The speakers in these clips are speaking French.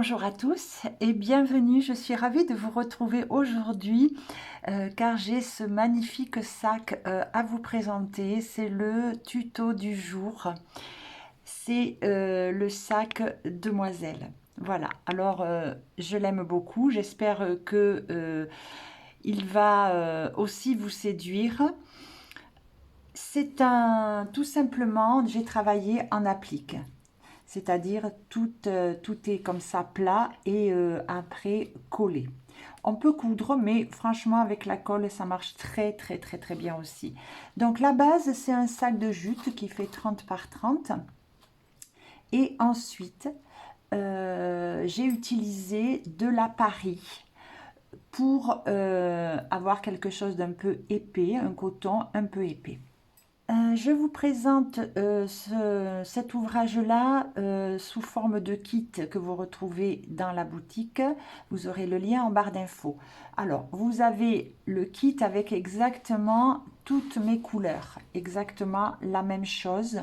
Bonjour à tous et bienvenue, je suis ravie de vous retrouver aujourd'hui car j'ai ce magnifique sac à vous présenter, c'est le tuto du jour, c'est le sac Demoiselle. Voilà, alors je l'aime beaucoup, j'espère que il va aussi vous séduire. C'est tout simplement, j'ai travaillé en applique. C'est-à-dire tout est comme ça plat et après collé. On peut coudre, mais franchement avec la colle, ça marche très bien aussi. Donc la base, c'est un sac de jute qui fait 30 par 30. Et ensuite, j'ai utilisé de la Paris pour avoir quelque chose d'un peu épais, un coton un peu épais. Je vous présente cet ouvrage-là sous forme de kit que vous retrouvez dans la boutique. Vous aurez le lien en barre d'infos. Alors, vous avez le kit avec exactement toutes mes couleurs, exactement la même chose,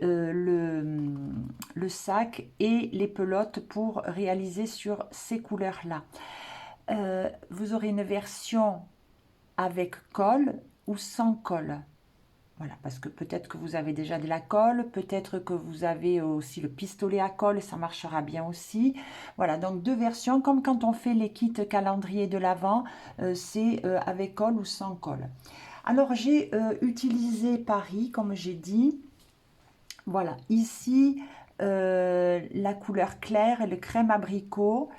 le sac et les pelotes pour réaliser sur ces couleurs-là. Vous aurez une version avec colle ou sans colle. Voilà, parce que peut-être que vous avez déjà de la colle, peut-être que vous avez aussi le pistolet à colle, ça marchera bien aussi. Voilà, donc deux versions, comme quand on fait les kits calendrier de l'Avent, c'est avec colle ou sans colle. Alors j'ai utilisé Paris, comme j'ai dit. Voilà, ici, la couleur claire et le crème abricot.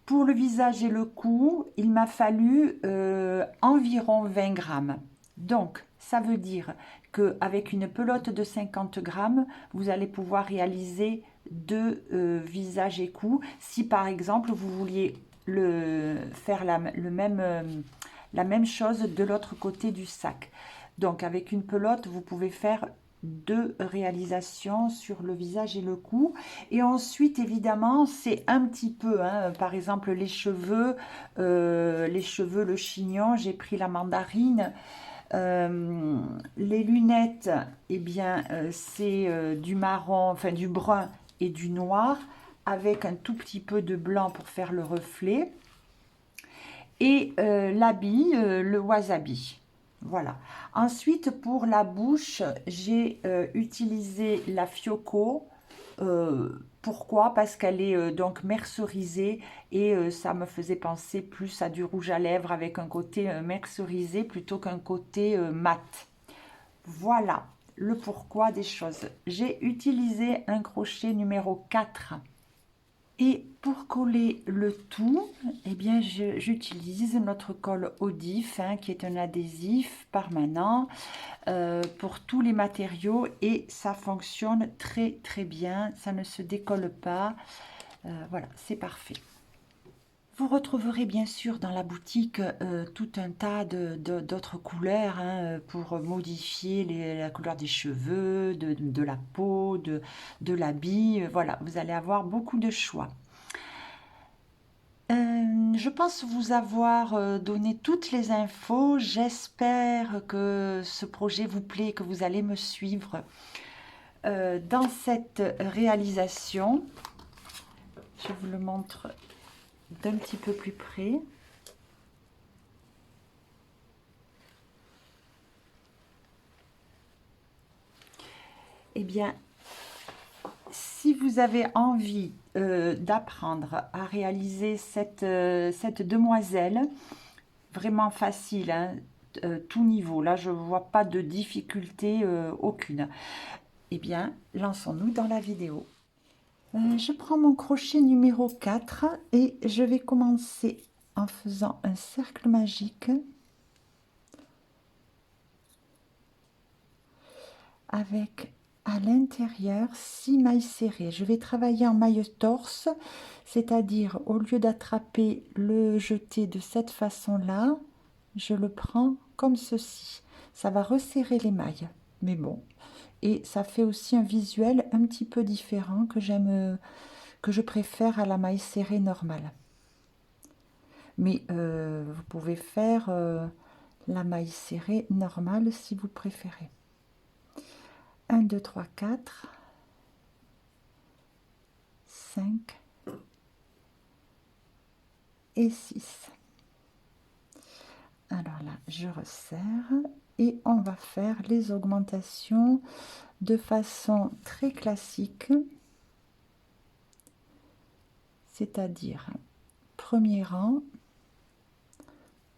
Pour le visage et le cou, il m'a fallu environ 20 grammes. Donc, ça veut dire qu'avec une pelote de 50 grammes, vous allez pouvoir réaliser deux visages et cou. Si par exemple, vous vouliez faire la même chose de l'autre côté du sac. Donc, avec une pelote, vous pouvez faire deux réalisations sur le visage et le cou. Et ensuite, évidemment, c'est un petit peu, hein, par exemple, les cheveux, le chignon, j'ai pris la mandarine. Les lunettes, eh bien, c'est du marron, enfin du brun et du noir, avec un tout petit peu de blanc pour faire le reflet. Et l'habit, le wasabi. Voilà. Ensuite, pour la bouche, j'ai utilisé la Fioco. Pourquoi? Parce qu'elle est donc mercerisée et ça me faisait penser plus à du rouge à lèvres avec un côté mercerisé plutôt qu'un côté mat. Voilà le pourquoi des choses. J'ai utilisé un crochet numéro 4. Et pour coller le tout, eh bien, j'utilise notre colle Odif, hein, qui est un adhésif permanent pour tous les matériaux et ça fonctionne très bien, ça ne se décolle pas. Voilà, c'est parfait. Vous retrouverez bien sûr dans la boutique tout un tas d'autres couleurs hein, pour modifier la couleur des cheveux, de la peau, de l'habit. Voilà, vous allez avoir beaucoup de choix. Je pense vous avoir donné toutes les infos. J'espère que ce projet vous plaît, que vous allez me suivre dans cette réalisation. Je vous le montre d'un petit peu plus près. Eh bien, si vous avez envie d'apprendre à réaliser cette demoiselle, vraiment facile, hein, tout niveau, là je ne vois pas de difficulté aucune. Eh bien, lançons-nous dans la vidéo. Je prends mon crochet numéro 4 et je vais commencer en faisant un cercle magique avec à l'intérieur 6 mailles serrées. Je vais travailler en maille torse, c'est-à-dire au lieu d'attraper le jeté de cette façon-là, je le prends comme ceci. Ça va resserrer les mailles, mais bon. Et ça fait aussi un visuel un petit peu différent que j'aime, que je préfère à la maille serrée normale. Mais vous pouvez faire la maille serrée normale si vous préférez. 1, 2, 3, 4, 5, et 6. Alors là, je resserre et on va faire les augmentations de façon très classique, c'est-à-dire premier rang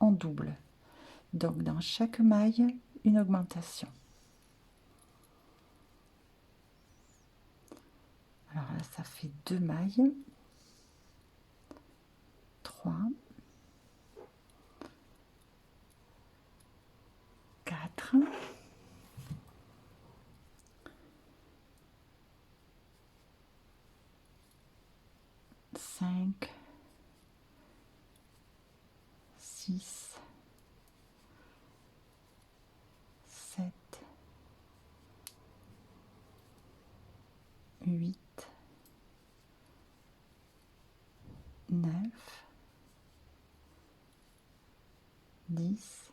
en double. Donc dans chaque maille, une augmentation. Alors là, ça fait 2 mailles, 3, 4, 5, 6, 7, 8, 9, 10,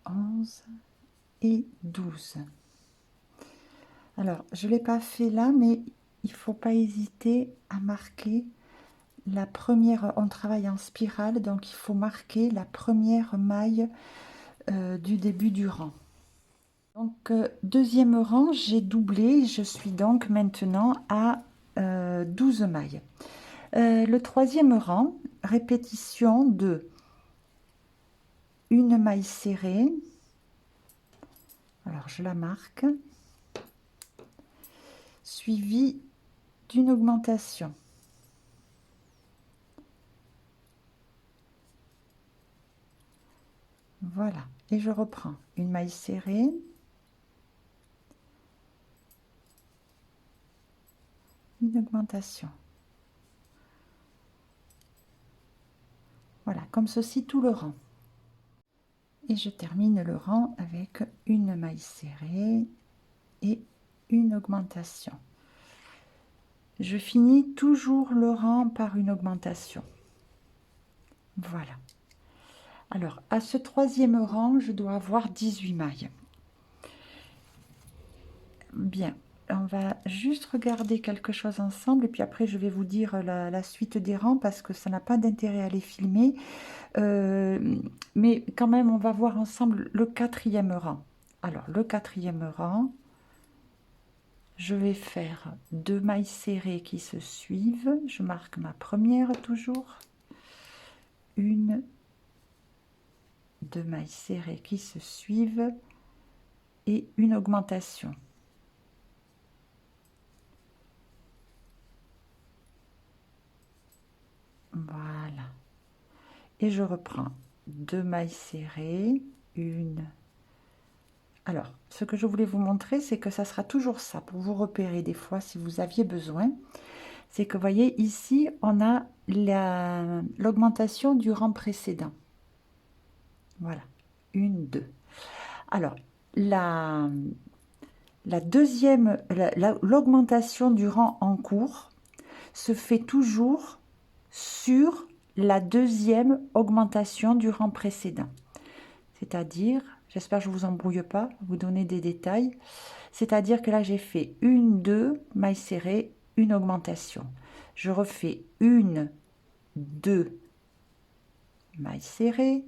11 et 12. Alors, je ne l'ai pas fait là, mais il ne faut pas hésiter à marquer la première. On travaille en spirale, donc il faut marquer la première maille du début du rang. Donc, deuxième rang, j'ai doublé. Je suis donc maintenant à 12 mailles. Le troisième rang, répétition de une maille serrée. Alors, je la marque. Suivi d'une augmentation. Voilà, et je reprends une maille serrée, une augmentation. Voilà, comme ceci tout le rang. Et je termine le rang avec une maille serrée et une augmentation. Je finis toujours le rang par une augmentation. Voilà. Alors, à ce troisième rang, je dois avoir 18 mailles. Bien, on va juste regarder quelque chose ensemble et puis après je vais vous dire la suite des rangs parce que ça n'a pas d'intérêt à les filmer. Mais quand même, on va voir ensemble le quatrième rang. Alors, le quatrième rang, je vais faire 2 mailles serrées qui se suivent. Je marque ma première toujours. 1, 2 mailles serrées qui se suivent et une augmentation. Voilà. Et je reprends 2 mailles serrées, une. Alors, ce que je voulais vous montrer, c'est que ça sera toujours ça, pour vous repérer des fois si vous aviez besoin. C'est que, vous voyez, ici, on a l'augmentation du rang précédent. Voilà, 1, 2. Alors, l'augmentation du rang en cours se fait toujours sur la deuxième augmentation du rang précédent. C'est-à-dire, j'espère que je ne vous embrouille pas, vous donner des détails. C'est-à-dire que là, j'ai fait 1, 2, maille serrée, une augmentation. Je refais 1, 2, maille serrée.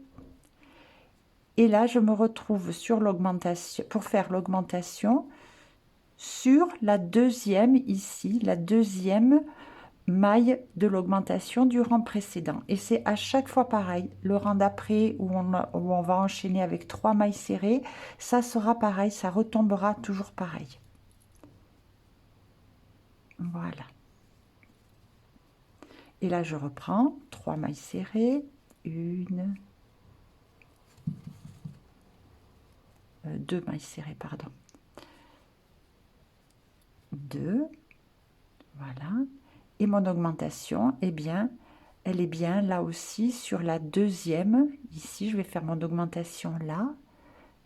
Et là, je me retrouve sur l'augmentation, pour faire l'augmentation sur la deuxième, ici, la deuxième maille de l'augmentation du rang précédent. Et c'est à chaque fois pareil. Le rang d'après où on va enchaîner avec 3 mailles serrées, ça sera pareil, ça retombera toujours pareil. Voilà. Et là, je reprends 3 mailles serrées, 2 mailles serrées, pardon. 2, voilà. Et mon augmentation, eh bien, elle est bien là aussi sur la deuxième. Ici, je vais faire mon augmentation là.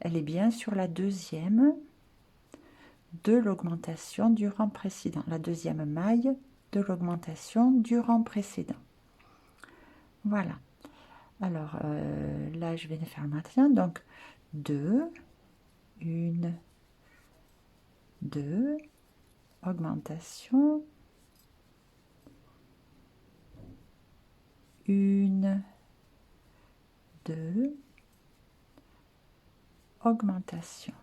Elle est bien sur la deuxième de l'augmentation du rang précédent. La deuxième maille de l'augmentation du rang précédent. Voilà. Alors, là, je vais faire le maintien. Donc, 2, 1, 2, augmentation. 1, 2, augmentation.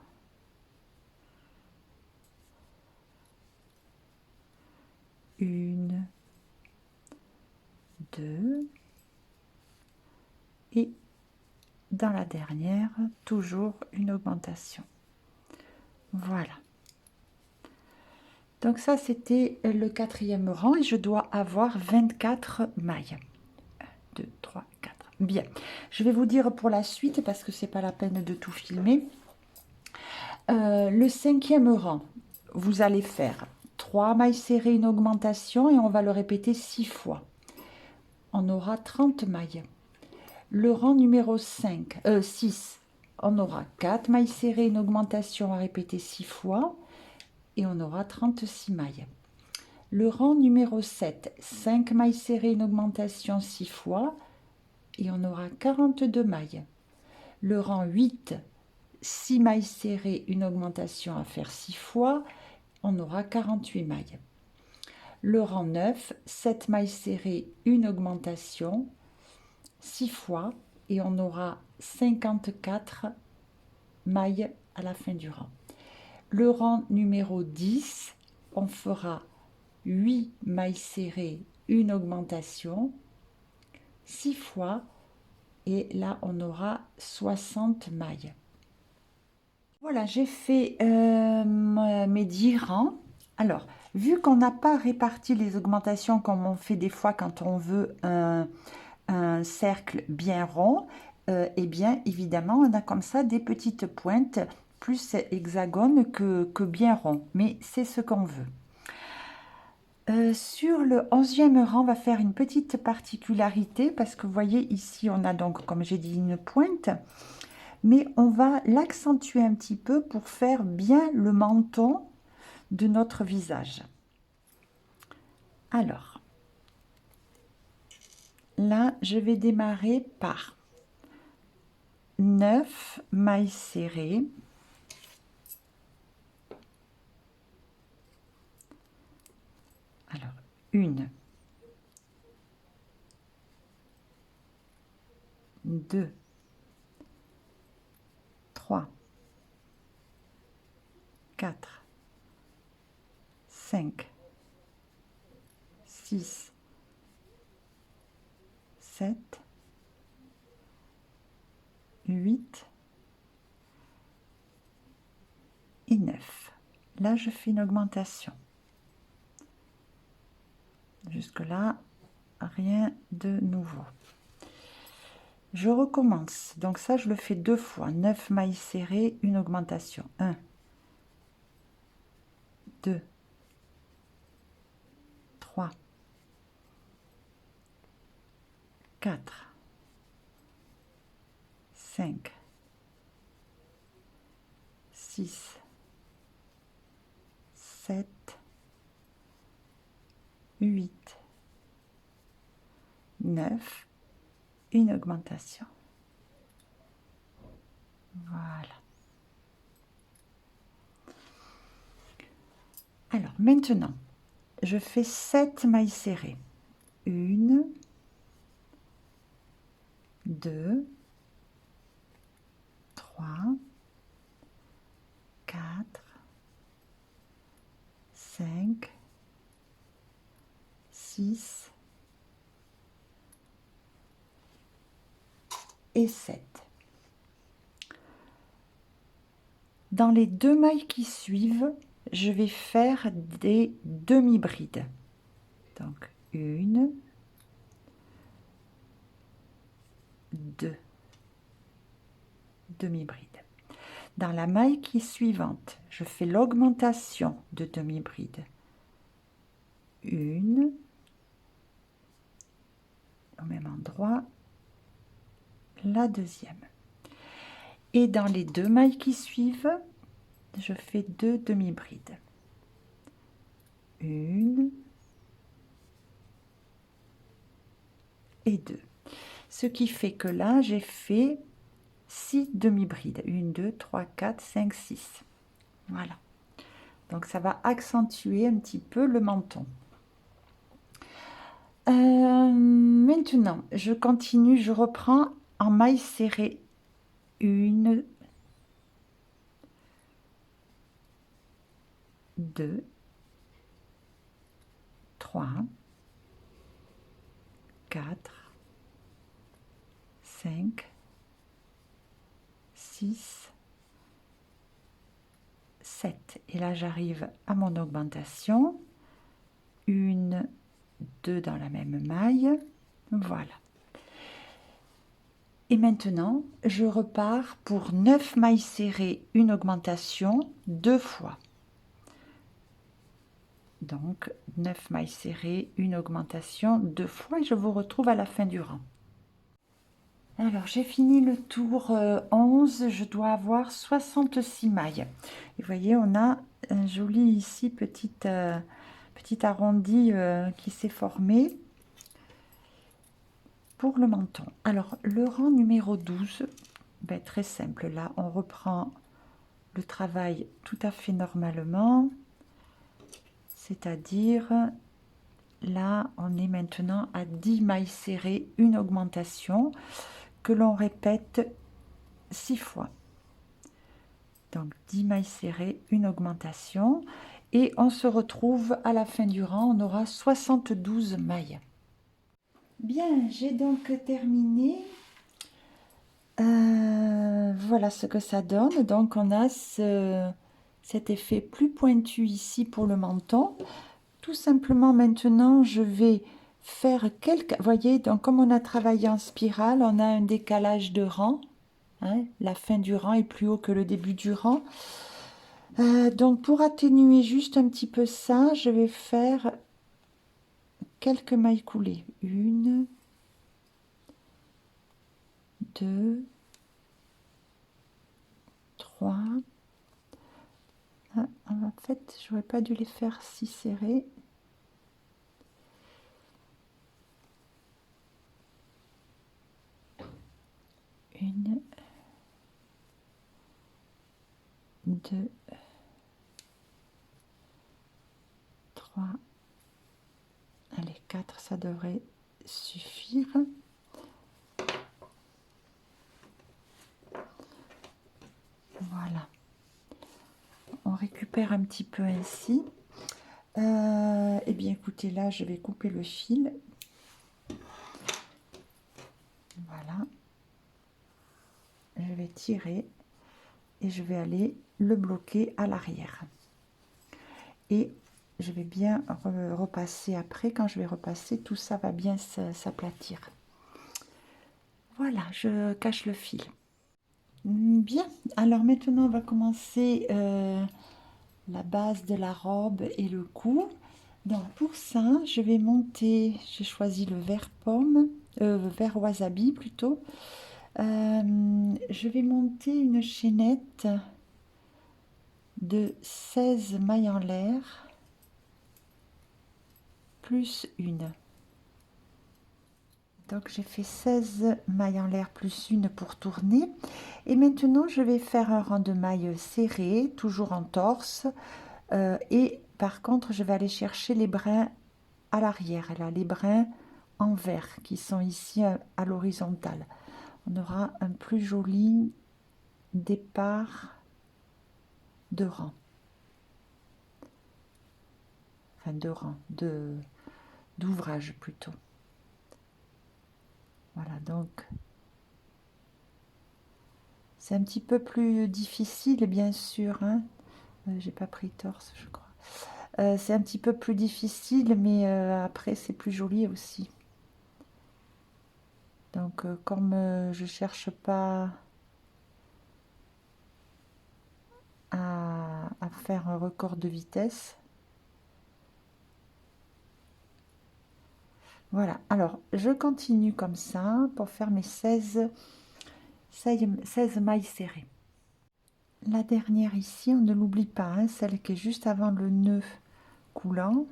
1, 2 et dans la dernière, toujours une augmentation. Voilà. Donc ça, c'était le 4e rang et je dois avoir 24 mailles. 1, 2, 3, 4. Bien. Je vais vous dire pour la suite parce que c'est pas la peine de tout filmer. Le 5e rang, vous allez faire 3 mailles serrées, une augmentation et on va le répéter 6 fois. On aura 30 mailles. Le rang numéro 6, on aura 4 mailles serrées, une augmentation à répéter 6 fois et on aura 36 mailles. Le rang numéro 7, 5 mailles serrées, une augmentation 6 fois et on aura 42 mailles. Le rang 8, 6 mailles serrées, une augmentation à faire 6 fois, on aura 48 mailles. Le rang 9, 7 mailles serrées, une augmentation 6 fois et on aura 54 mailles à la fin du rang. Le rang numéro 10, on fera 8 mailles serrées, une augmentation 6 fois et là on aura 60 mailles. Voilà, j'ai fait mes 10 rangs. Alors, vu qu'on n'a pas réparti les augmentations comme on fait des fois quand on veut un cercle bien rond, et bien évidemment on a comme ça des petites pointes plus hexagones que bien rond, mais c'est ce qu'on veut. Sur le 11e rang, on va faire une petite particularité parce que vous voyez ici on a donc comme j'ai dit une pointe, mais on va l'accentuer un petit peu pour faire bien le menton de notre visage. Alors là je vais démarrer par 9 mailles serrées, alors 1, 2, 3, 4, 5, 6, 7, 8 et 9. Là, je fais une augmentation. Jusque-là, rien de nouveau. Je recommence. Donc ça, je le fais 2 fois. 9 mailles serrées, une augmentation. 1, 2, 3, 4, 5, 6, 7, 8, 9, une augmentation. Voilà. Alors maintenant, je fais 7 mailles serrées. 1, 2, 3, 4, 5, 6 et 7. Dans les 2 mailles qui suivent, je vais faire des demi-brides. Donc 1, 2 demi-brides. Dans la maille qui est suivante, je fais l'augmentation de demi-bride. 1, au même endroit, la deuxième. Et dans les 2 mailles qui suivent, je fais 2 demi-brides. 1 et 2. Ce qui fait que là, j'ai fait 6 demi-brides. 1, 2, 3, 4, 5, 6. Voilà. Donc ça va accentuer un petit peu le menton. Maintenant, je continue, je reprends en maille serrée. 1, 2, 3, 4, 5, 6, 7. Et là, j'arrive à mon augmentation. 1, 2 dans la même maille. Voilà. Et maintenant, je repars pour 9 mailles serrées, une augmentation, 2 fois. Donc, 9 mailles serrées, une augmentation, 2 fois, et je vous retrouve à la fin du rang. Alors, j'ai fini le tour 11, je dois avoir 66 mailles. Et vous voyez, on a un joli ici petit arrondi qui s'est formé pour le menton. Alors, le rang numéro 12, ben, très simple. Là, on reprend le travail tout à fait normalement. C'est-à-dire, là, on est maintenant à 10 mailles serrées, une augmentation que l'on répète 6 fois. Donc, 10 mailles serrées, une augmentation. Et on se retrouve à la fin du rang, on aura 72 mailles. Bien, j'ai donc terminé. Voilà ce que ça donne. Donc, on a cet effet plus pointu ici pour le menton. Tout simplement, maintenant, je vais faire quelques... Vous voyez, donc comme on a travaillé en spirale, on a un décalage de rang. Hein, la fin du rang est plus haut que le début du rang. Donc, pour atténuer juste un petit peu ça, je vais faire quelques mailles coulées. 1, 2, 3. En fait, j'aurais pas dû les faire si serrés. 1, 2, 3. Allez, 4, ça devrait suffire. Voilà. On récupère un petit peu ainsi. Eh bien, écoutez, là, je vais couper le fil. Voilà. Je vais tirer et je vais aller le bloquer à l'arrière. Et je vais bien repasser après. Quand je vais repasser, tout ça va bien s'aplatir. Voilà, je cache le fil. Bien, alors maintenant, on va commencer la base de la robe et le cou. Donc pour ça, je vais monter, j'ai choisi le vert pomme, vert wasabi plutôt. Je vais monter une chaînette de 16 mailles en l'air, plus une. Donc j'ai fait 16 mailles en l'air plus une pour tourner. Et maintenant, je vais faire un rang de mailles serré, toujours en torse. Et par contre, je vais aller chercher les brins à l'arrière, là, les brins en vert qui sont ici à l'horizontale. On aura un plus joli départ de rang. Enfin, de rang, d'ouvrage plutôt. Voilà, donc c'est un petit peu plus difficile, bien sûr. Hein. J'ai pas pris torse, je crois. C'est un petit peu plus difficile, mais après, c'est plus joli aussi. Donc, comme je cherche pas à faire un record de vitesse. Voilà, alors je continue comme ça pour faire mes 16 mailles serrées. La dernière ici, on ne l'oublie pas, hein, celle qui est juste avant le nœud coulant.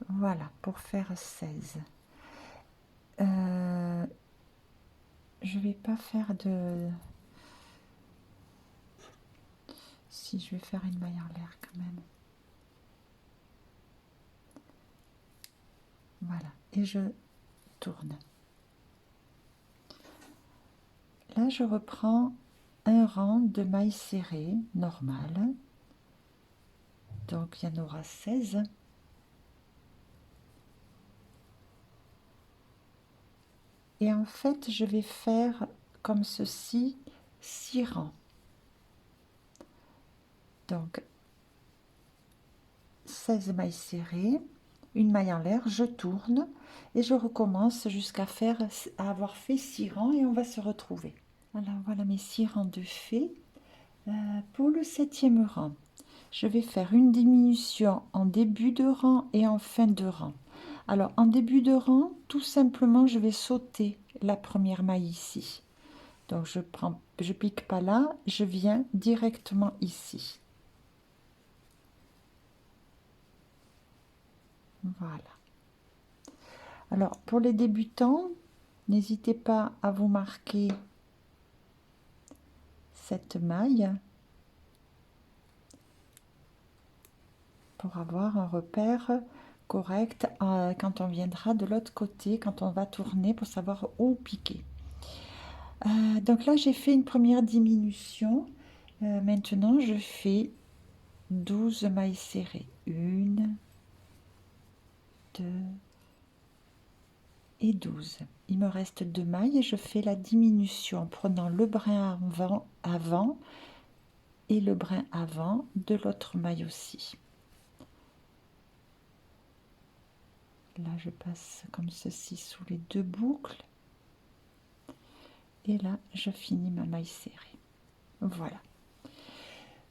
Voilà, pour faire 16. Je vais pas faire de... Si, je vais faire une maille en l'air quand même. Voilà, et je tourne. Là, je reprends un rang de mailles serrées normal. Donc, il y en aura 16. Et en fait, je vais faire comme ceci, 6 rangs. Donc, 16 mailles serrées, une maille en l'air, je tourne et je recommence jusqu'à avoir fait 6 rangs et on va se retrouver. Alors, voilà mes 6 rangs de faits. Pour le 7e rang, je vais faire une diminution en début de rang et en fin de rang. Alors, en début de rang, tout simplement, je vais sauter la première maille ici. Donc, je pique pas là, je viens directement ici. Voilà. Alors, pour les débutants, n'hésitez pas à vous marquer cette maille pour avoir un repère correct quand on viendra de l'autre côté, quand on va tourner pour savoir où piquer. Donc là, j'ai fait une première diminution. Maintenant, je fais 12 mailles serrées. 1, 2 et 12. Il me reste 2 mailles et je fais la diminution en prenant le brin avant et le brin avant de l'autre maille aussi. Là, je passe comme ceci sous les 2 boucles. Et là, je finis ma maille serrée. Voilà.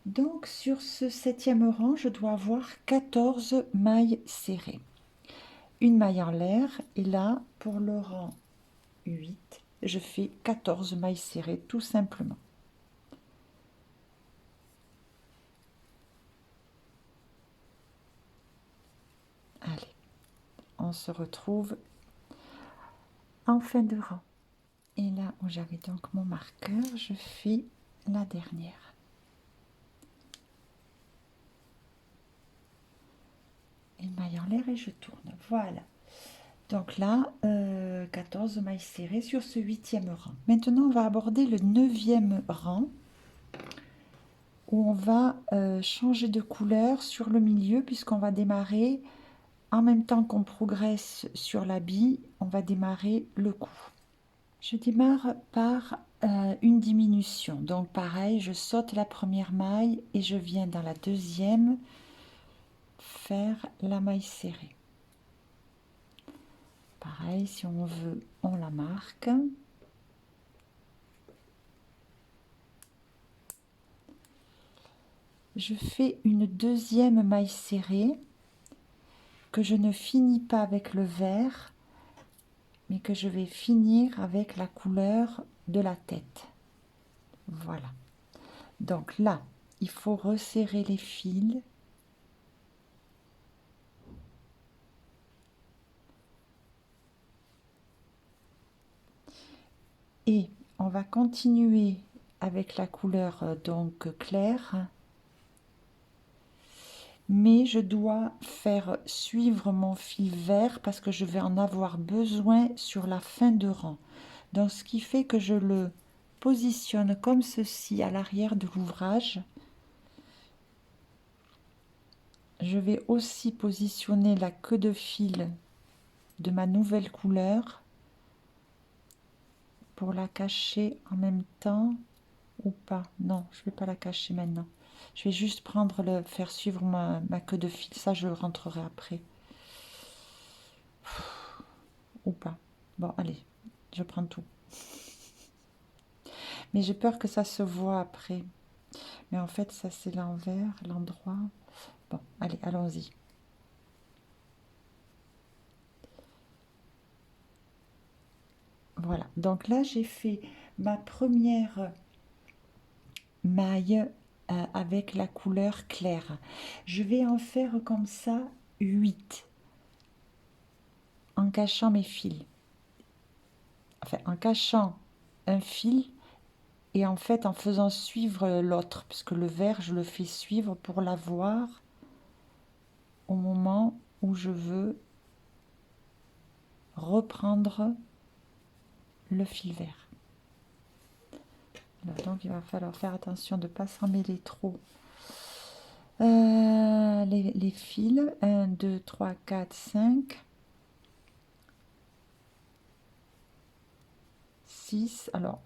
Donc, sur ce 7e rang, je dois avoir 14 mailles serrées. Une maille en l'air. Et là, pour le rang 8, je fais 14 mailles serrées, tout simplement. Allez, on se retrouve en fin de rang. Et là où j'avais donc mon marqueur, je fais la dernière. Une maille en l'air et je tourne. Voilà. Donc là, 14 mailles serrées sur ce 8e rang. Maintenant, on va aborder le 9e rang où on va changer de couleur sur le milieu puisqu'on va démarrer en même temps qu'on progresse sur l'habit, on va démarrer le cou. Je démarre par une diminution. Donc pareil, je saute la première maille et je viens dans la deuxième faire la maille serrée. Pareil, si on veut, on la marque. Je fais une deuxième maille serrée que je ne finis pas avec le vert, mais que je vais finir avec la couleur de la tête. Voilà. Donc là, il faut resserrer les fils. Et on va continuer avec la couleur donc claire. Mais je dois faire suivre mon fil vert parce que je vais en avoir besoin sur la fin de rang. Donc ce qui fait que je le positionne comme ceci à l'arrière de l'ouvrage. Je vais aussi positionner la queue de fil de ma nouvelle couleur pour la cacher en même temps ou pas. Non, je ne vais pas la cacher maintenant. Je vais juste faire suivre ma queue de fil. Ça, je le rentrerai après. Ou pas. Bon, allez, je prends tout. Mais j'ai peur que ça se voit après. Mais en fait, ça, c'est l'envers, l'endroit. Bon, allez, allons-y. Voilà. Donc là, j'ai fait ma première maille avec la couleur claire. Je vais en faire comme ça 8 en cachant mes fils. Enfin, en cachant un fil et en fait en faisant suivre l'autre, puisque le vert, je le fais suivre pour l'avoir au moment où je veux reprendre le fil vert. Alors, donc il va falloir faire attention de ne pas s'en mêler trop. Les fils, 1, 2, 3, 4, 5, 6. Alors,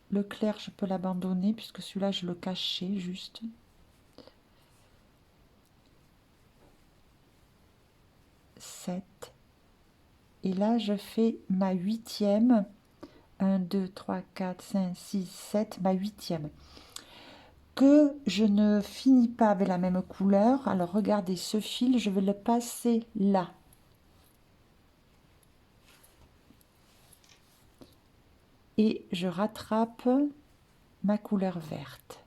le clair, je peux l'abandonner puisque celui-là, je le cachais juste. 7. Et là, je fais ma huitième. 1, 2, 3, 4, 5, 6, 7, ma huitième. Que je ne finis pas avec la même couleur. Alors, regardez, ce fil, je vais le passer là. Et je rattrape ma couleur verte.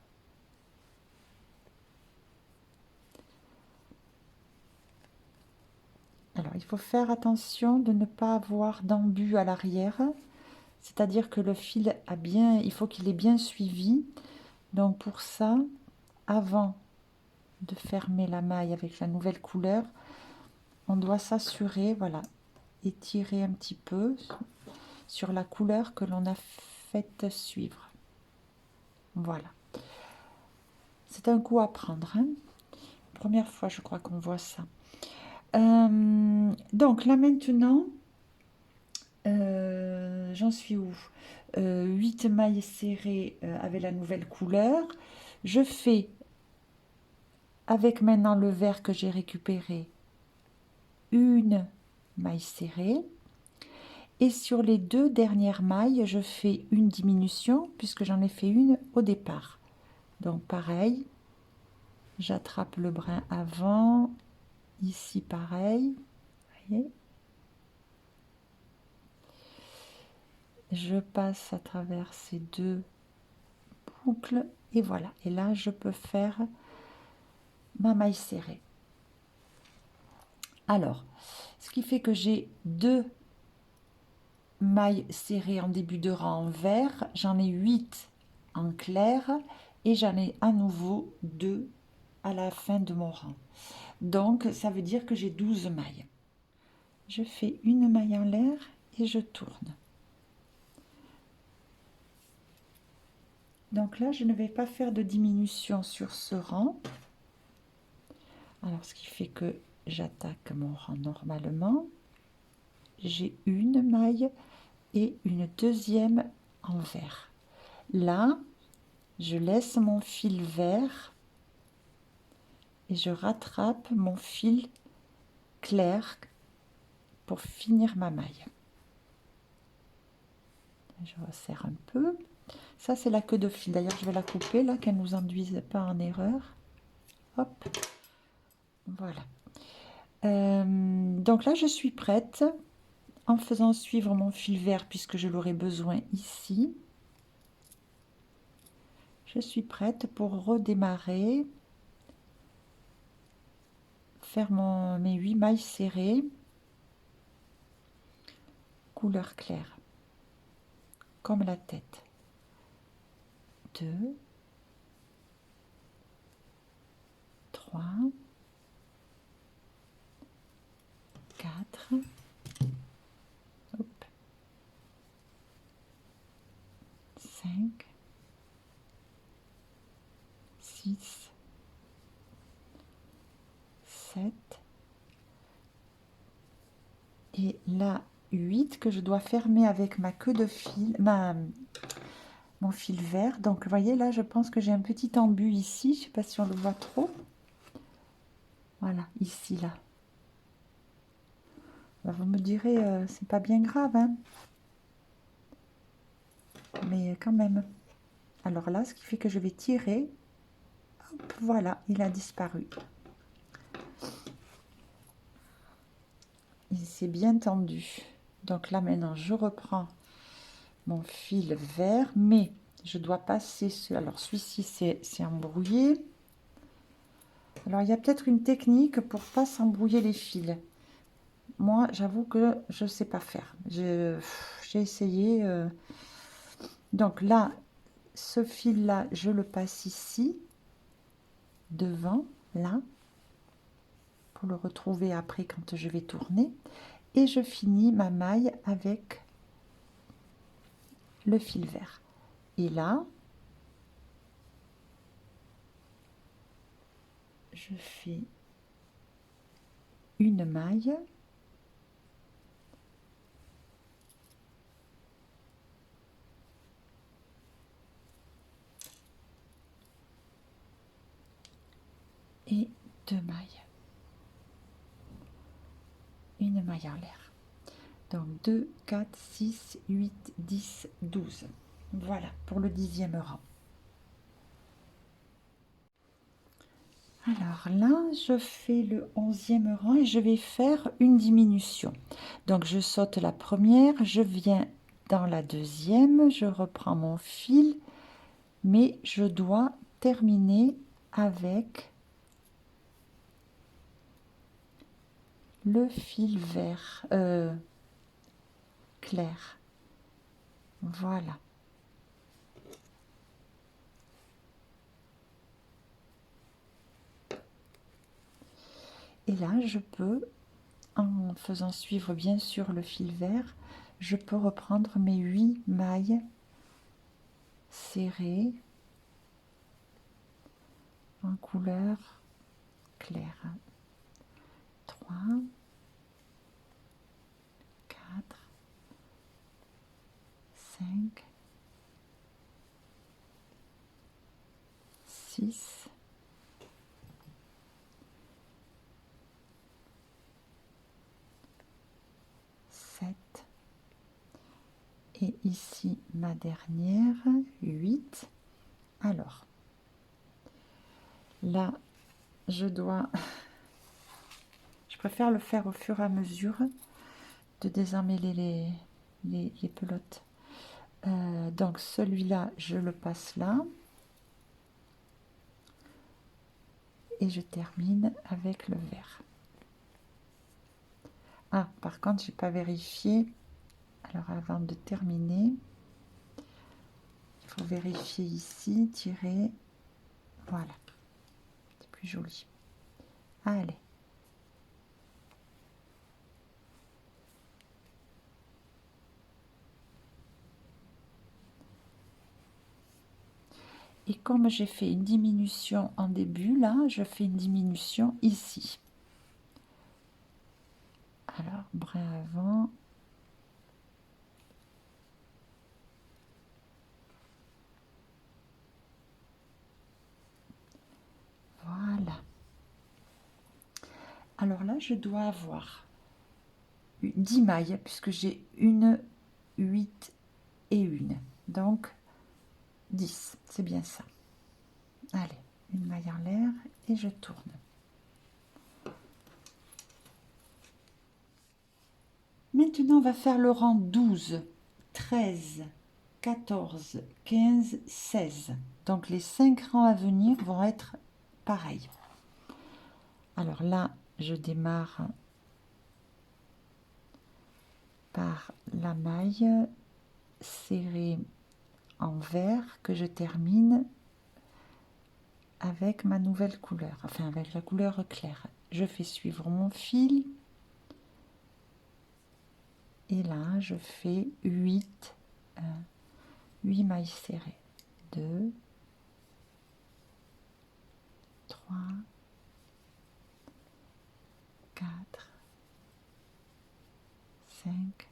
Alors, il faut faire attention de ne pas avoir d'embut à l'arrière. C'est-à-dire que le fil a bien, il faut qu'il ait bien suivi. Donc, pour ça, avant de fermer la maille avec la nouvelle couleur, on doit s'assurer, voilà, étirer un petit peu sur la couleur que l'on a fait suivre. Voilà. C'est un coup à prendre, hein. Première fois, je crois qu'on voit ça. Donc là maintenant, j'en suis où? 8 mailles serrées avec la nouvelle couleur. Je fais, avec maintenant le vert que j'ai récupéré, une maille serrée. Et sur les 2 dernières mailles, je fais une diminution puisque j'en ai fait une au départ. Donc pareil, j'attrape le brin avant, ici pareil, vous voyez. Je passe à travers ces 2 boucles et voilà. Et là, je peux faire ma maille serrée. Alors, ce qui fait que j'ai 2 mailles serrées en début de rang en vert, j'en ai 8 en clair et j'en ai à nouveau 2 à la fin de mon rang. Donc, ça veut dire que j'ai 12 mailles. Je fais une maille en l'air et je tourne. Donc là, je ne vais pas faire de diminution sur ce rang. Alors, ce qui fait que j'attaque mon rang normalement. J'ai une maille et une deuxième en vert. Là, je laisse mon fil vert et je rattrape mon fil clair pour finir ma maille. Je resserre un peu. Ça, c'est la queue de fil. D'ailleurs, je vais la couper là, qu'elle ne nous induise pas en erreur. Hop. Voilà. Donc là, je suis prête en faisant suivre mon fil vert puisque je l'aurai besoin ici. Je suis prête pour redémarrer, faire mes 8 mailles serrées, couleur claire, comme la tête. 2, 3, 4, hop, 5, 6, 7 et là 8 que je dois fermer avec ma queue de fil, mon fil vert. Donc vous voyez là, je pense que j'ai un petit embut ici, je ne sais pas si on le voit trop. Voilà, ici là. Vous me direz, c'est pas bien grave, hein, mais quand même. Alors là, ce qui fait que je vais tirer, hop, voilà, il a disparu. Il s'est bien tendu. Donc là, maintenant, je reprends mon fil vert, mais je dois passer alors celui-ci, c'est embrouillé. Alors, il y a peut-être une technique pour pas s'embrouiller les fils. Moi, j'avoue que je ne sais pas faire. J'ai essayé. Donc là, ce fil-là, je le passe ici, devant, là, pour le retrouver après quand je vais tourner. et je finis ma maille avec le fil vert. Et là, je fais une maille et deux mailles, une maille en l'air. Donc 2, 4, 6, 8, 10, 12. Voilà pour le 10e rang. Alors là, je fais le 11e rang et je vais faire une diminution. Donc je saute la première, je viens dans la deuxième, je reprends mon fil, mais je dois terminer avec le fil vert clair. Voilà. Et là, je peux, en faisant suivre bien sûr le fil vert, je peux reprendre mes 8 mailles serrées en couleur claire. 3, 4, 5, 6, 7, et ici ma dernière, 8. Alors, là, je dois, je préfère le faire au fur et à mesure de désamêler les pelotes. Donc celui-là, je le passe là. Et je termine avec le vert. Ah, par contre, j'ai pas vérifié. Alors, avant de terminer, il faut vérifier ici, tirer. Voilà, c'est plus joli. Allez. Et comme j'ai fait une diminution en début, là, je fais une diminution ici. Alors, brin avant. Voilà. Alors là, je dois avoir 10 mailles, puisque j'ai une, 8 et une. Donc, 10, c'est bien ça. Allez, une maille en l'air et je tourne. Maintenant, on va faire le rang 12, 13, 14, 15, 16. Donc, les 5 rangs à venir vont être pareils. Alors là, je démarre par la maille serrée en vert que je termine avec ma nouvelle couleur, enfin avec la couleur claire. Je fais suivre mon fil. Et là, je fais 8 mailles serrées. 2, 3, 4, 5,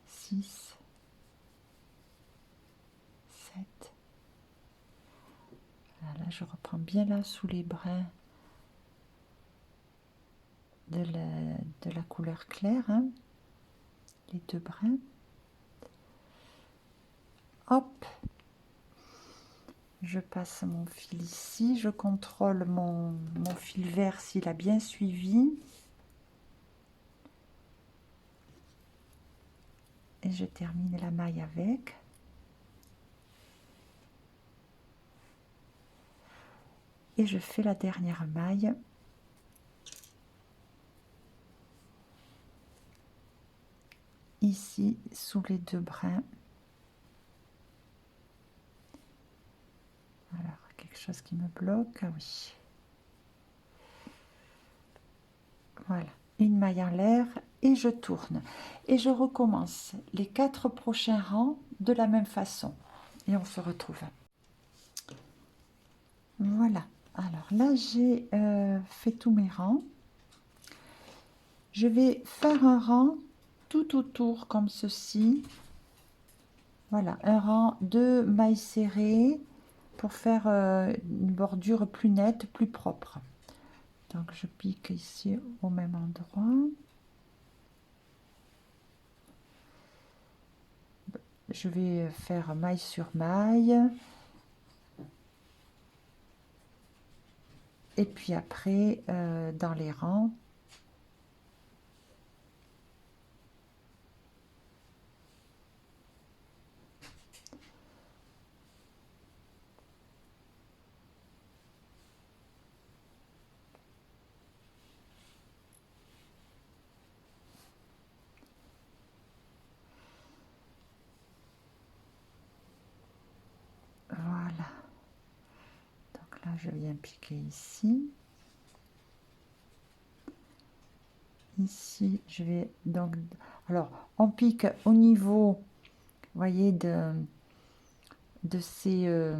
6, 7. Là, je reprends bien là sous les brins de la couleur claire, hein, les 2 brins. Hop, je passe mon fil ici, je contrôle mon fil vert s'il a bien suivi. Et je termine la maille avec. Et je fais la dernière maille. Ici, sous les 2 brins. Alors, quelque chose qui me bloque, ah oui. Voilà, une maille en l'air et je tourne. Et je recommence les 4 prochains rangs de la même façon. Et on se retrouve. Voilà. Alors là, j'ai fait tous mes rangs. Je vais faire un rang tout autour comme ceci. Voilà, un rang de mailles serrées pour faire une bordure plus nette, plus propre. Donc je pique ici au même endroit. Je vais faire maille sur maille. Et puis après, dans les rangs, voilà. Donc là, je viens piquer ici. Ici, je vais donc... Alors, on pique au niveau, vous voyez, de ces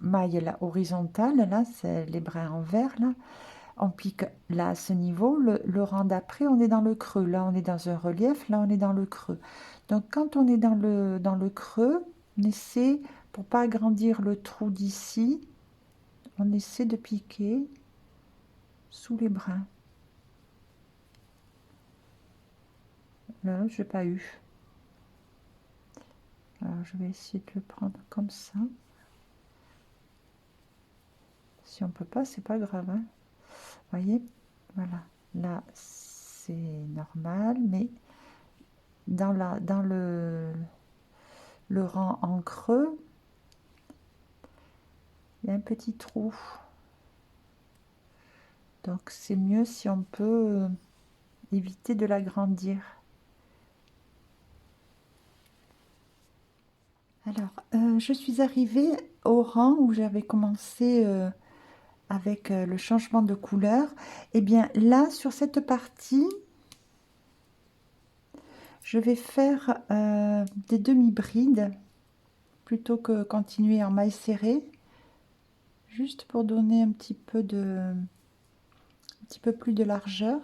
mailles là, horizontales, là, c'est les brins en vert, là. On pique là à ce niveau, le rang d'après, on est dans le creux. Là, on est dans un relief, là, on est dans le creux. Donc, quand on est dans le creux, on essaie, pour pas agrandir le trou d'ici, on essaie de piquer sous les brins. Là, je n'ai pas eu. Alors, je vais essayer de le prendre comme ça. Si on peut pas, c'est pas grave, hein. Vous voyez, voilà. Là, c'est normal, mais dans le rang en creux, il y a un petit trou. Donc, c'est mieux si on peut éviter de l'agrandir. Alors, je suis arrivée au rang où j'avais commencé avec le changement de couleur. Et bien là, sur cette partie, je vais faire des demi-brides plutôt que continuer en maille serrée, juste pour donner un petit peu plus de largeur.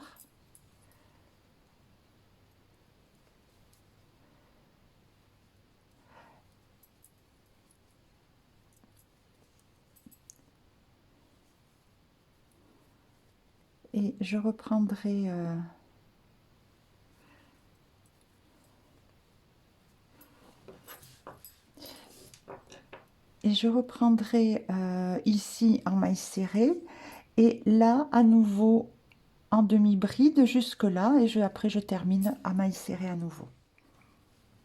Et je reprendrai ici en maille serrée et là à nouveau en demi-bride jusque là et après je termine à maille serrée à nouveau.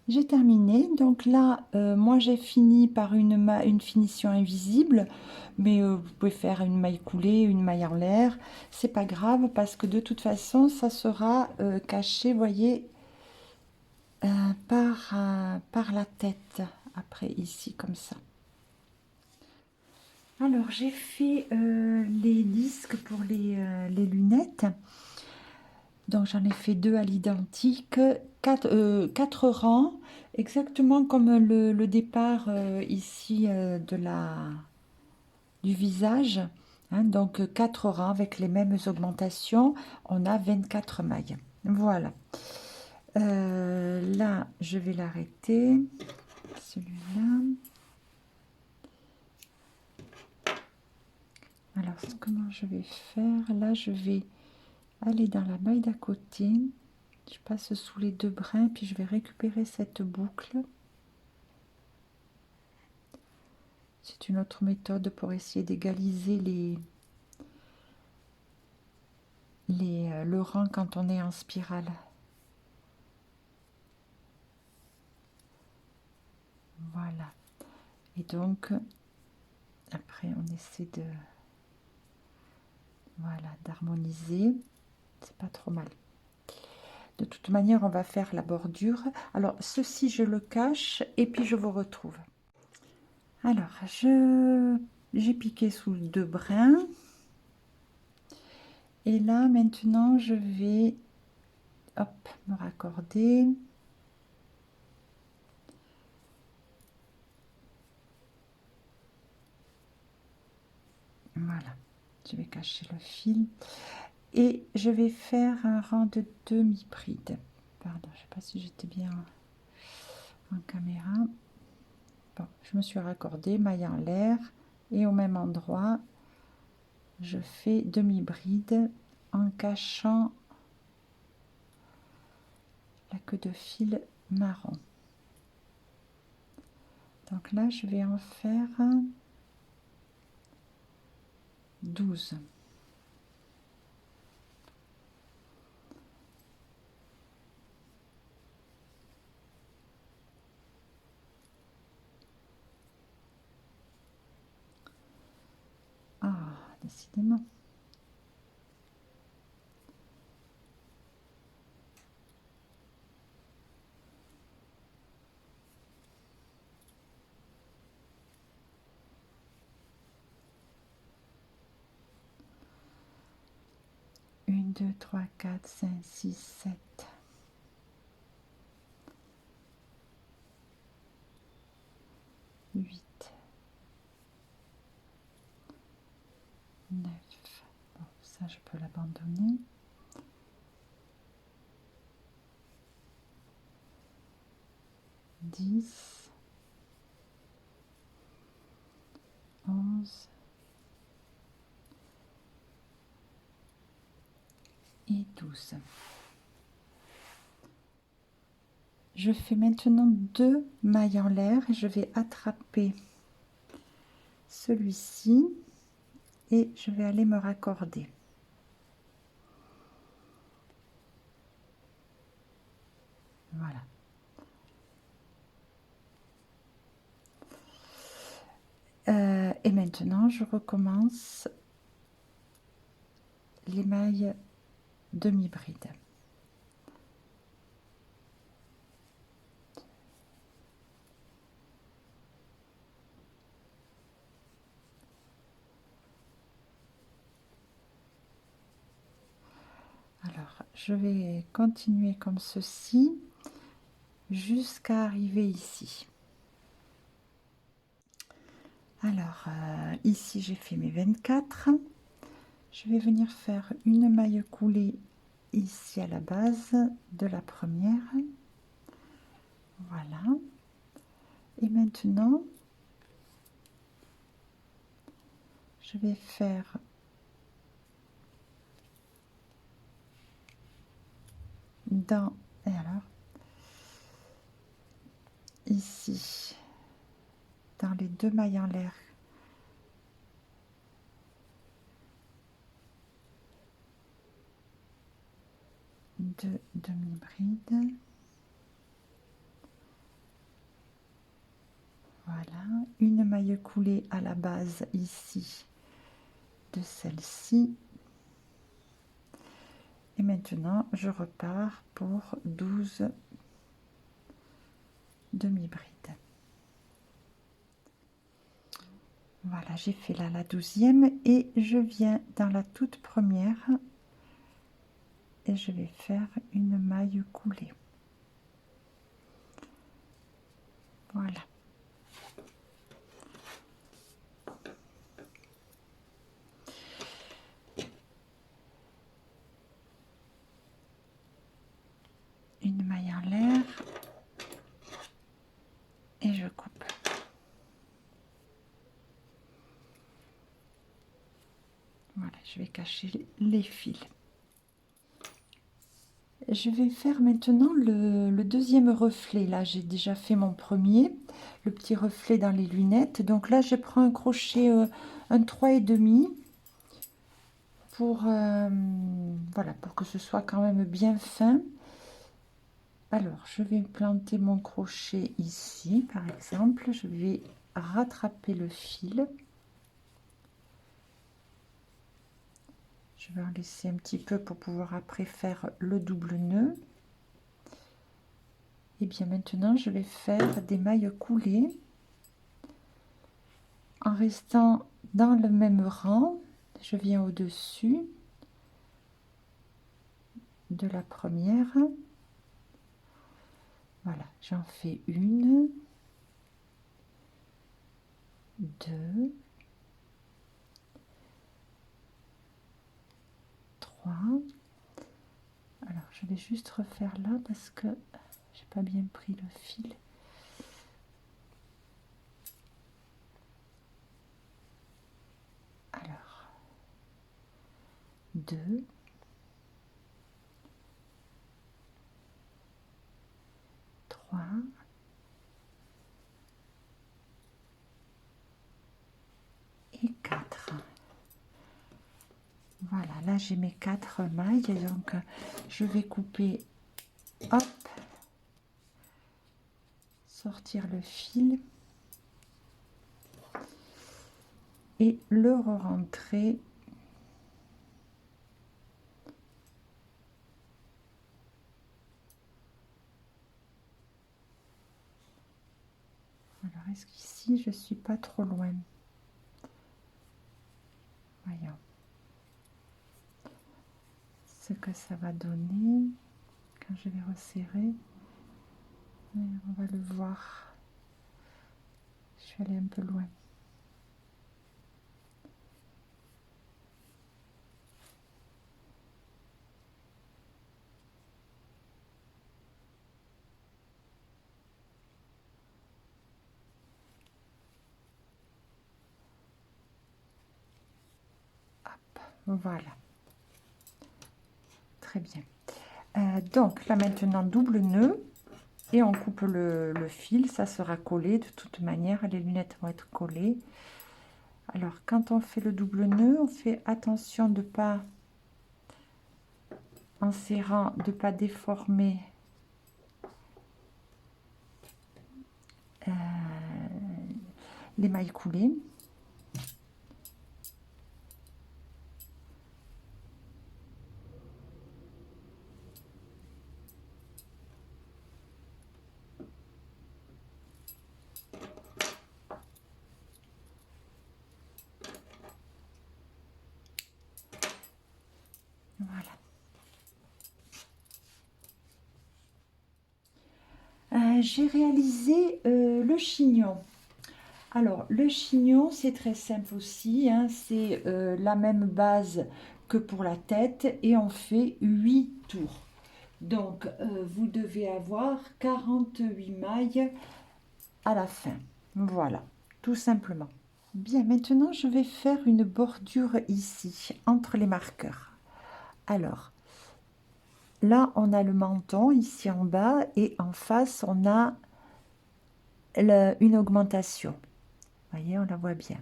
J'ai terminé, donc là moi j'ai fini par une finition invisible, mais vous pouvez faire une maille coulée, une maille en l'air, c'est pas grave parce que de toute façon ça sera caché, voyez, par la tête, après ici comme ça. Alors j'ai fait les disques pour les lunettes. Donc j'en ai fait 2 à l'identique, 4 rangs, exactement comme le départ ici du visage. Hein, donc 4 rangs avec les mêmes augmentations, on a 24 mailles. Voilà. Là, je vais l'arrêter, celui-là. Alors, comment je vais faire? Là, je vais aller dans la maille d'à côté. Je passe sous les 2 brins, puis je vais récupérer cette boucle. C'est une autre méthode pour essayer d'égaliser le rang quand on est en spirale. Voilà. Et donc, après, on essaie d'harmoniser. C'est pas trop mal. De toute manière, on va faire la bordure. Alors, ceci, je le cache et puis je vous retrouve. Alors, j'ai piqué sous 2 brins. Et là maintenant je vais hop me raccorder. Voilà, je vais cacher le fil et je vais faire un rang de demi-bride. Pardon, je sais pas si j'étais bien en caméra. Bon, je me suis raccordée, maille en l'air, et au même endroit je fais demi-bride en cachant la queue de fil marron. Donc là je vais en faire 12. Ah, décidément. Une, 2, 3, 4, 5, 6, 7. 8, 9. Bon, ça je peux l'abandonner. 10, 11 et 12. Je fais maintenant 2 mailles en l'air et je vais attraper celui-ci et je vais aller me raccorder. Voilà. Et maintenant je recommence les mailles demi-bride. Alors je vais continuer comme ceci jusqu'à arriver ici. Alors ici j'ai fait mes 24. Je vais venir faire une maille coulée ici à la base de la première. Voilà. Et maintenant je vais faire dans, et alors ici dans les 2 mailles en l'air, de demi-bride. Voilà, une maille coulée à la base ici de celle-ci. Et maintenant je repars pour 12 demi-brides. Voilà, j'ai fait là la 12e et je viens dans la toute première et je vais faire une maille coulée. Voilà. Une maille en l'air et je coupe. Voilà, je vais cacher les fils. Je vais faire maintenant le deuxième reflet. Là, j'ai déjà fait mon premier, le petit reflet dans les lunettes. Donc là, je prends un crochet, un 3,5 pour, voilà, pour que ce soit quand même bien fin. Alors, je vais planter mon crochet ici, par exemple. Je vais rattraper le fil. Je vais en laisser un petit peu pour pouvoir après faire le double nœud. Et bien maintenant, je vais faire des mailles coulées en restant dans le même rang. Je viens au-dessus de la première. Voilà, j'en fais une, deux, trois. Alors, je vais juste refaire là parce que j'ai pas bien pris le fil. Alors, deux, trois, et 4. Voilà, là j'ai mes 4 mailles, donc je vais couper, hop, sortir le fil et le re-rentrer alors est-ce qu'ici je suis pas trop loin? Voyons ce que ça va donner quand je vais resserrer. On va le voir. Je suis allée un peu loin. Hop, voilà. Très bien. Donc là maintenant double nœud et on coupe le fil, ça sera collé de toute manière, les lunettes vont être collées. Alors quand on fait le double nœud, on fait attention de pas, en serrant, de pas déformer les mailles coulées. Voilà. J'ai réalisé le chignon. Alors, le chignon, c'est très simple aussi, hein, c'est la même base que pour la tête et on fait 8 tours. Donc, vous devez avoir 48 mailles à la fin. Voilà, tout simplement. Bien, maintenant, je vais faire une bordure ici, entre les marqueurs. Alors, là, on a le menton ici en bas et en face, on a une augmentation. Vous voyez, on la voit bien.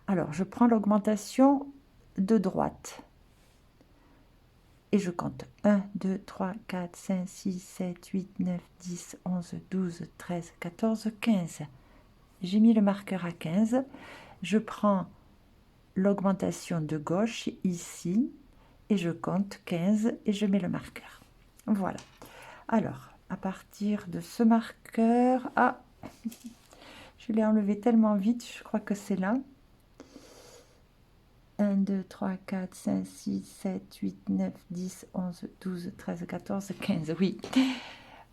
Alors, je prends l'augmentation de droite. Et je compte 1, 2, 3, 4, 5, 6, 7, 8, 9, 10, 11, 12, 13, 14, 15. J'ai mis le marqueur à 15. Je prends l'augmentation de gauche ici et je compte 15 et je mets le marqueur. Voilà. Alors, à partir de ce marqueur... Ah, je l'ai enlevé tellement vite, je crois que c'est là. 1, 2, 3, 4, 5, 6, 7, 8, 9, 10, 11, 12, 13, 14, 15, oui.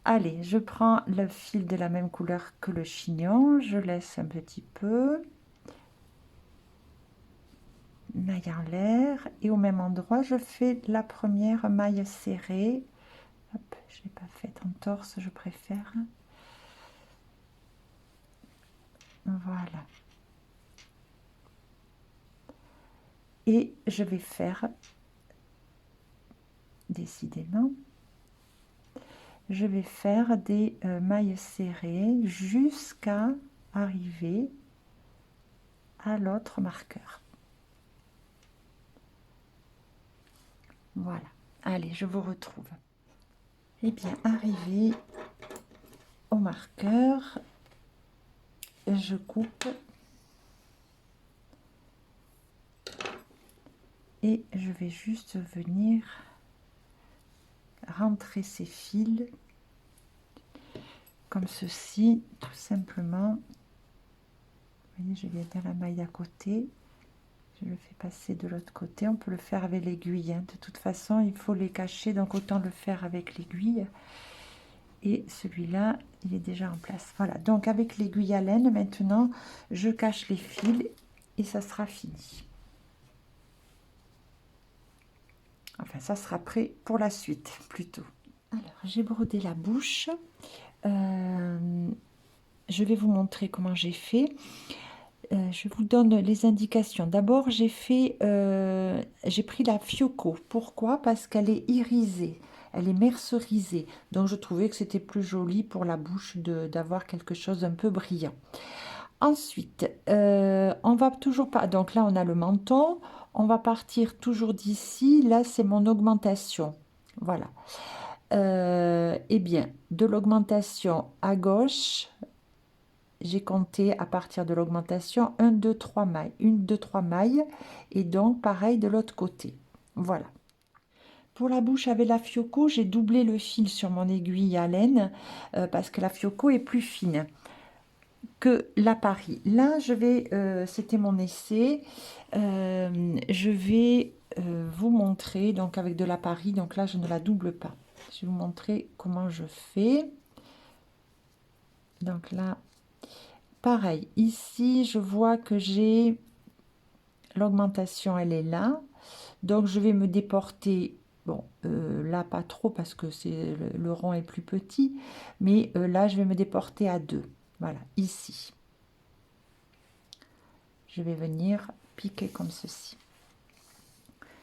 Allez, je prends le fil de la même couleur que le chignon, je laisse un petit peu, maille en l'air, et au même endroit, je fais la première maille serrée. Hop, je ne l'ai pas faite en torse, je préfère. Voilà. Et je vais faire, décidément, je vais faire des mailles serrées jusqu'à arriver à l'autre marqueur. Voilà. Allez, je vous retrouve. Eh bien, arrivé au marqueur, je coupe et je vais juste venir rentrer ces fils comme ceci, tout simplement. Vous voyez, je viens dans la maille à côté, Je le fais passer de l'autre côté. On peut le faire avec l'aiguille, hein. De toute façon, il faut les cacher, donc autant le faire avec l'aiguille. Et celui-là, il est déjà en place. Voilà, donc avec l'aiguille à laine, maintenant, je cache les fils et ça sera fini. Enfin, ça sera prêt pour la suite, plutôt. Alors, j'ai brodé la bouche. Je vais vous montrer comment j'ai fait. Je vous donne les indications. D'abord, j'ai pris la Fiocco. Pourquoi? Parce qu'elle est irisée, elle est mercerisée. Donc, je trouvais que c'était plus joli pour la bouche d'avoir quelque chose d'un peu brillant. Ensuite, on va toujours pas. Donc là, on a le menton. On va partir toujours d'ici. Là, c'est mon augmentation. Voilà. Eh bien, de l'augmentation à gauche, j'ai compté à partir de l'augmentation 1, 2, 3 mailles. 1, 2, 3 mailles. Et donc, pareil de l'autre côté. Voilà. Pour la bouche avec la Fiocco, j'ai doublé le fil sur mon aiguille à laine parce que la Fiocco est plus fine que la Paris. Là, je vais, c'était mon essai, je vais vous montrer, donc avec de la Paris, donc là, je ne la double pas. Je vais vous montrer comment je fais. Donc là, pareil, ici, je vois que j'ai l'augmentation, elle est là. Donc, je vais me déporter, bon, là, pas trop parce que le rond est plus petit, mais là, je vais me déporter à 2. Voilà, ici. Je vais venir piquer comme ceci.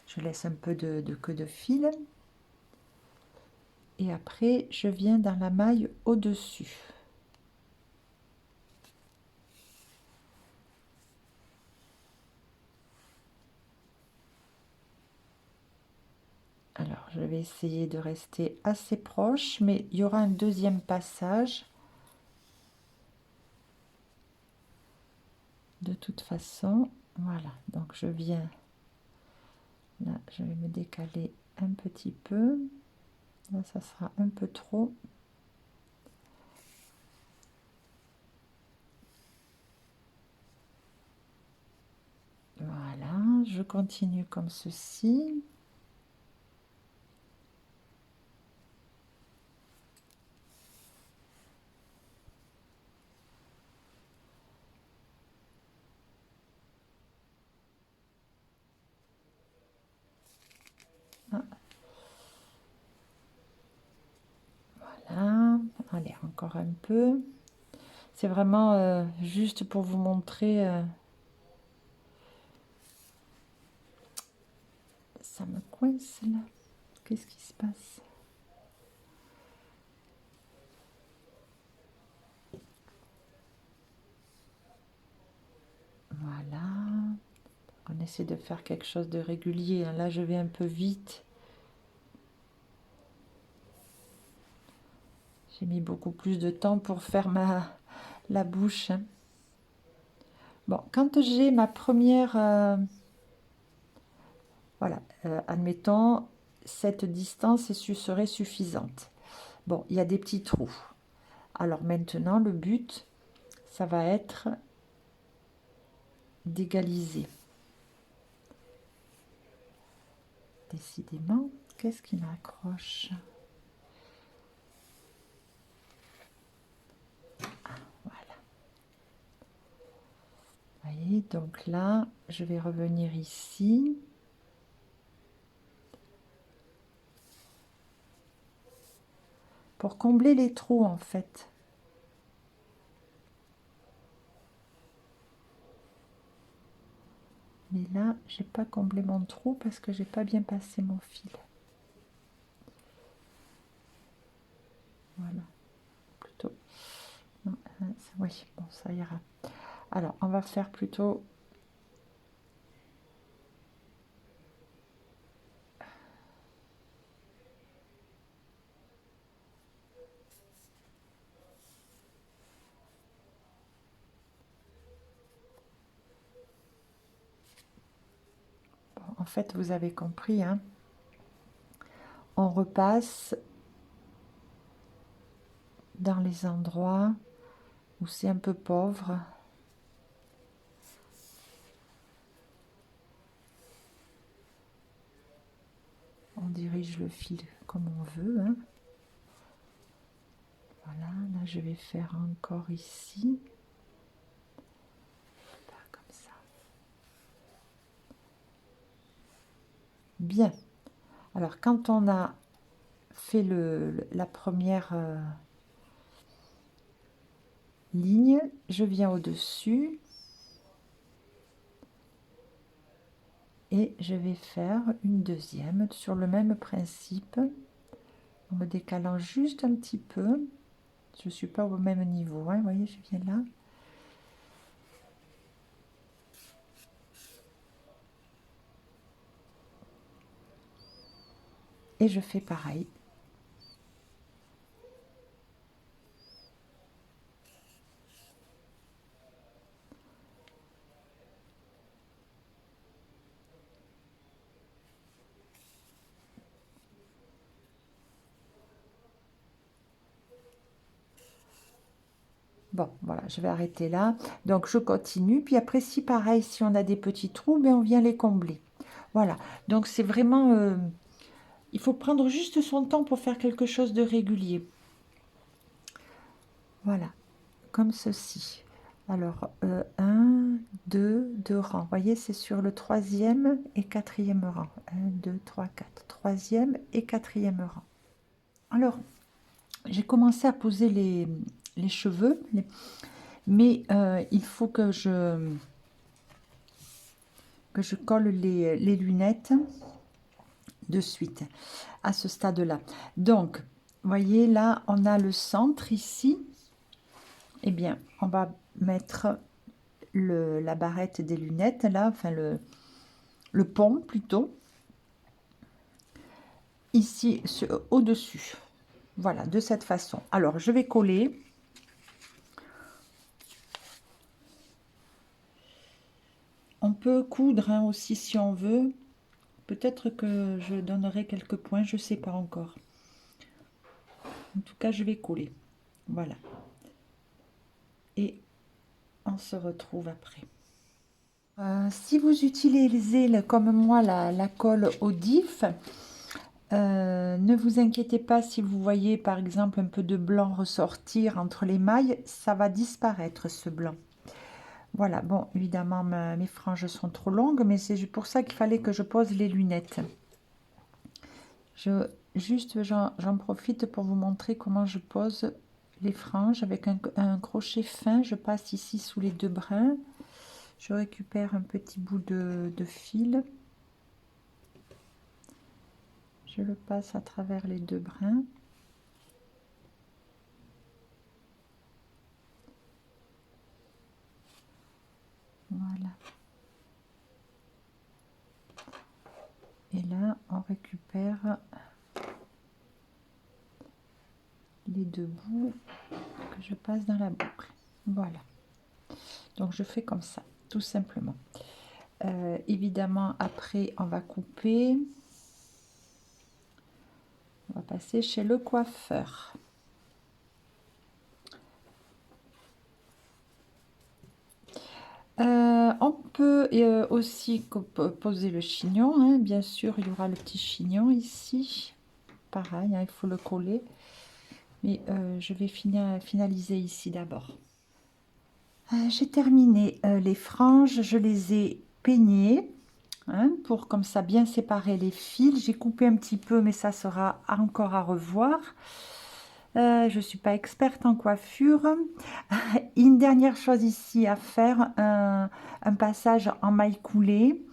Je laisse un peu de queue de fil. Et après, je viens dans la maille au-dessus. Alors, je vais essayer de rester assez proche, mais il y aura un deuxième passage. De toute façon, voilà. Donc, je viens... Là, je vais me décaler un petit peu. Là, ça sera un peu trop. Voilà, je continue comme ceci. Ah, voilà, allez, encore un peu. C'est vraiment juste pour vous montrer... ça me coince là. Qu'est-ce qui se passe? Voilà. On essaie de faire quelque chose de régulier, hein. Là, je vais un peu vite. J'ai mis beaucoup plus de temps pour faire la bouche, hein. Bon, quand j'ai ma première... voilà, admettons, cette distance serait suffisante. Bon, il y a des petits trous. Alors maintenant, le but, ça va être d'égaliser. Décidément, qu'est-ce qui m'accroche? Voilà. Vous voyez, donc là, je vais revenir ici. Pour combler les trous, en fait. Mais là, j'ai pas comblé mon trou parce que j'ai pas bien passé mon fil. Voilà. Plutôt. Non, oui, bon, ça ira. Alors, on va faire plutôt... Bon, en fait, vous avez compris, hein. On repasse dans les endroits où c'est un peu pauvre. on dirige le fil comme on veut, hein. Voilà, là je vais faire encore ici. Comme ça. Bien. Alors quand on a fait la première ligne, je viens au-dessus et je vais faire une deuxième sur le même principe en me décalant juste un petit peu. Je ne suis pas au même niveau, hein, vous voyez, je viens là. Et je fais pareil. Bon, voilà, je vais arrêter là. Donc, je continue. Puis après, si pareil, si on a des petits trous, ben, on vient les combler. Voilà. Donc, c'est vraiment... il faut prendre juste son temps pour faire quelque chose de régulier. Voilà. Comme ceci. Alors, 1, 2, 2 rangs. Vous voyez, c'est sur le troisième et quatrième rang. 1, 2, 3, 4. Troisième et quatrième rang. Alors, j'ai commencé à poser les cheveux, mais il faut que je colle les lunettes de suite à ce stade-là. Donc, vous voyez, là, on a le centre ici. Eh bien, on va mettre la barrette des lunettes, là, enfin le pont plutôt, ici, au-dessus. Voilà, de cette façon. Alors, je vais coller. On peut coudre hein, aussi si on veut. Peut-être que je donnerai quelques points, je ne sais pas encore. En tout cas, je vais coller. Voilà. Et on se retrouve après. Si vous utilisez comme moi la colle Odif, ne vous inquiétez pas si vous voyez par exemple un peu de blanc ressortir entre les mailles, ça va disparaître ce blanc. Voilà, bon, évidemment mes franges sont trop longues, mais c'est pour ça qu'il fallait que je pose les lunettes. Juste, j'en profite pour vous montrer comment je pose les franges avec un crochet fin. Je passe ici sous les deux brins. Je récupère un petit bout de fil. Je le passe à travers les deux brins. Voilà. Et là, on récupère les deux bouts que je passe dans la boucle. Voilà. Donc, je fais comme ça, tout simplement. Évidemment, après, on va couper. On va passer chez le coiffeur. On peut aussi poser le chignon, hein. Bien sûr, il y aura le petit chignon ici. Pareil, hein, il faut le coller. Mais je vais finaliser ici d'abord. J'ai terminé les franges, je les ai peignées. Hein, pour comme ça bien séparer les fils. J'ai coupé un petit peu, mais ça sera encore à revoir. Je ne suis pas experte en coiffure. Une dernière chose ici à faire, un passage en maille coulée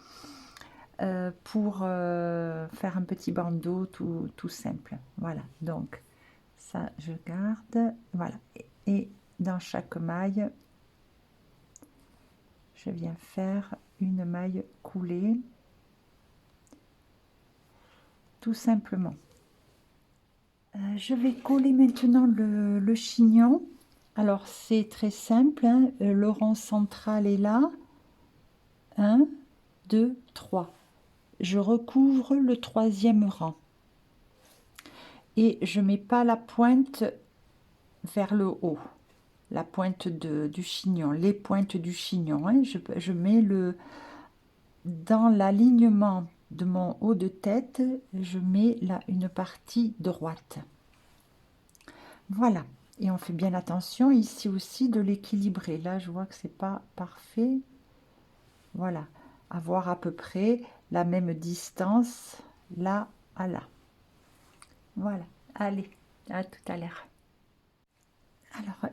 pour faire un petit bandeau tout simple. Voilà, donc ça je garde. Voilà, et dans chaque maille, je viens faire une maille coulée. Tout simplement. Je vais coller maintenant le chignon. Alors c'est très simple, hein. Le rond central est là. 1, 2, 3. Je recouvre le troisième rang. Et je ne mets pas la pointe vers le haut. La pointe du chignon, les pointes du chignon. Hein. Je mets dans l'alignement de mon haut de tête, je mets là une partie droite. Voilà. Et on fait bien attention ici aussi de l'équilibrer. Là, je vois que c'est pas parfait. Voilà. Avoir à peu près la même distance là à là. Voilà. Allez, à tout à l'heure. Alors,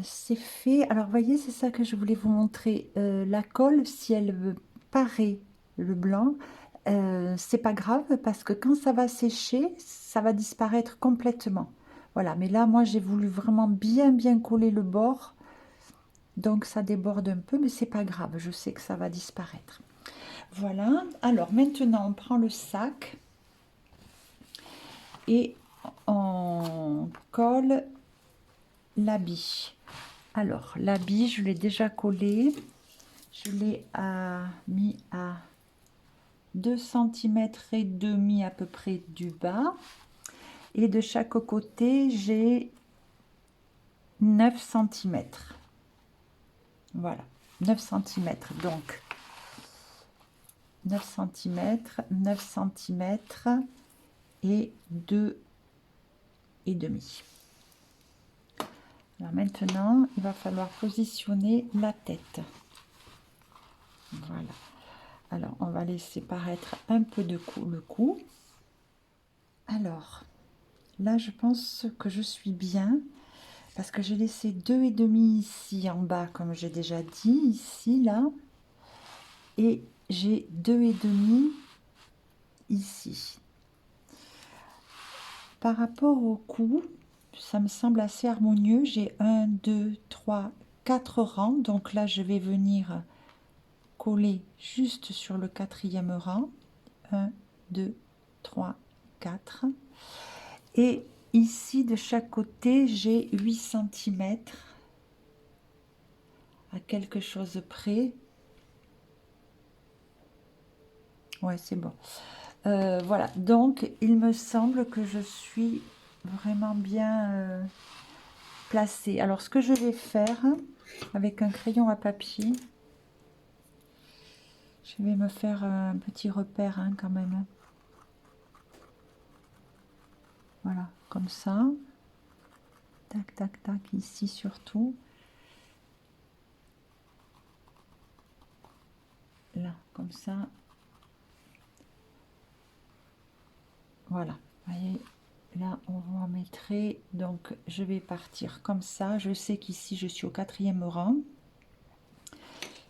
c'est fait. Alors, voyez, c'est ça que je voulais vous montrer. La colle, si elle paraît le blanc, c'est pas grave parce que quand ça va sécher, ça va disparaître complètement. Voilà, mais là, moi, j'ai voulu vraiment bien coller le bord. Donc, ça déborde un peu, mais c'est pas grave. Je sais que ça va disparaître. Voilà. Alors, maintenant, on prend le sac et on colle l'habit. Alors, l'habit, je l'ai déjà collé. Je l'ai mis à 2 cm et demi à peu près du bas. Et de chaque côté, j'ai 9 cm. Voilà, 9 cm. Donc, 9 cm, 9 cm et 2 et demi. Alors maintenant, il va falloir positionner la tête. Voilà. Alors, on va laisser paraître un peu de le cou. Alors, là, je pense que je suis bien parce que j'ai laissé 2 et demi ici en bas, comme j'ai déjà dit, ici, là. Et j'ai 2 et demi ici. Par rapport au cou, ça me semble assez harmonieux. J'ai 1, 2, 3, 4 rangs. Donc là, je vais venir coller juste sur le 4e rang. 1, 2, 3, 4. Et ici, de chaque côté, j'ai 8 cm à quelque chose près. Ouais, c'est bon. Voilà, donc il me semble que je suis vraiment bien placée. Alors, ce que je vais faire avec un crayon à papier, je vais me faire un petit repère quand même. Voilà, comme ça. Tac, tac, tac, ici surtout. Là, comme ça. Voilà, vous voyez, là on va mettre, donc je vais partir comme ça. Je sais qu'ici je suis au 4e rang.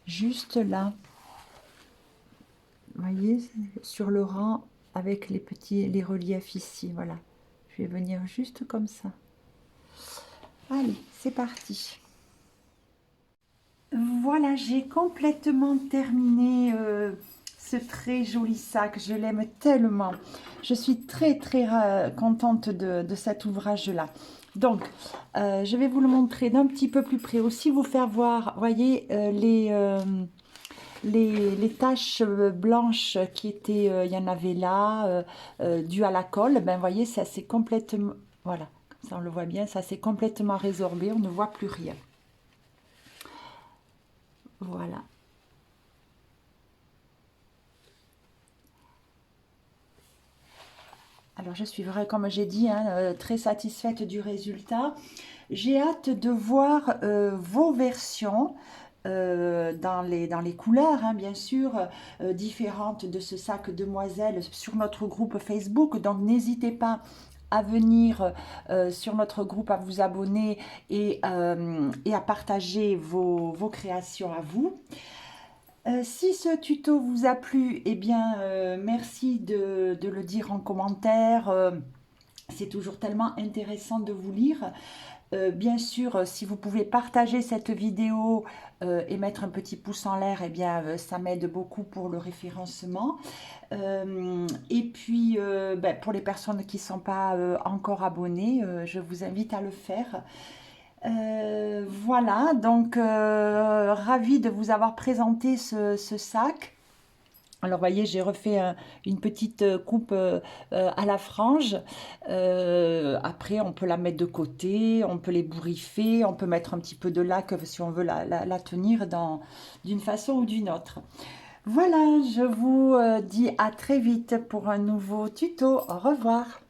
Juste là, vous voyez, sur le rang avec les reliefs ici, voilà. Je vais venir juste comme ça. Allez, c'est parti. Voilà, j'ai complètement terminé ce très joli sac. Je l'aime tellement. Je suis très contente de cet ouvrage-là. Donc, je vais vous le montrer d'un petit peu plus près. Aussi vous faire voir, voyez, les taches blanches qui étaient, il y en avait là, dues à la colle. Ben, voyez, ça c'est complètement, voilà, comme ça on le voit bien, ça c'est complètement résorbé. On ne voit plus rien. Voilà. Alors, je suis vraiment, comme j'ai dit, très satisfaite du résultat. J'ai hâte de voir vos versions dans les couleurs, bien sûr, différentes de ce sac Demoiselle sur notre groupe Facebook. Donc, n'hésitez pas à venir sur notre groupe, à vous abonner et à partager vos créations à vous. Si ce tuto vous a plu, eh bien, merci de le dire en commentaire. C'est toujours tellement intéressant de vous lire. Bien sûr, si vous pouvez partager cette vidéo et mettre un petit pouce en l'air, eh bien, ça m'aide beaucoup pour le référencement. Et puis, pour les personnes qui ne sont pas encore abonnées, je vous invite à le faire. Voilà, donc ravie de vous avoir présenté ce sac. Alors, voyez, j'ai refait une petite coupe à la frange. Après, on peut la mettre de côté, on peut les bourrifer, on peut mettre un petit peu de laque si on veut la tenir d'une façon ou d'une autre. Voilà, je vous dis à très vite pour un nouveau tuto. Au revoir.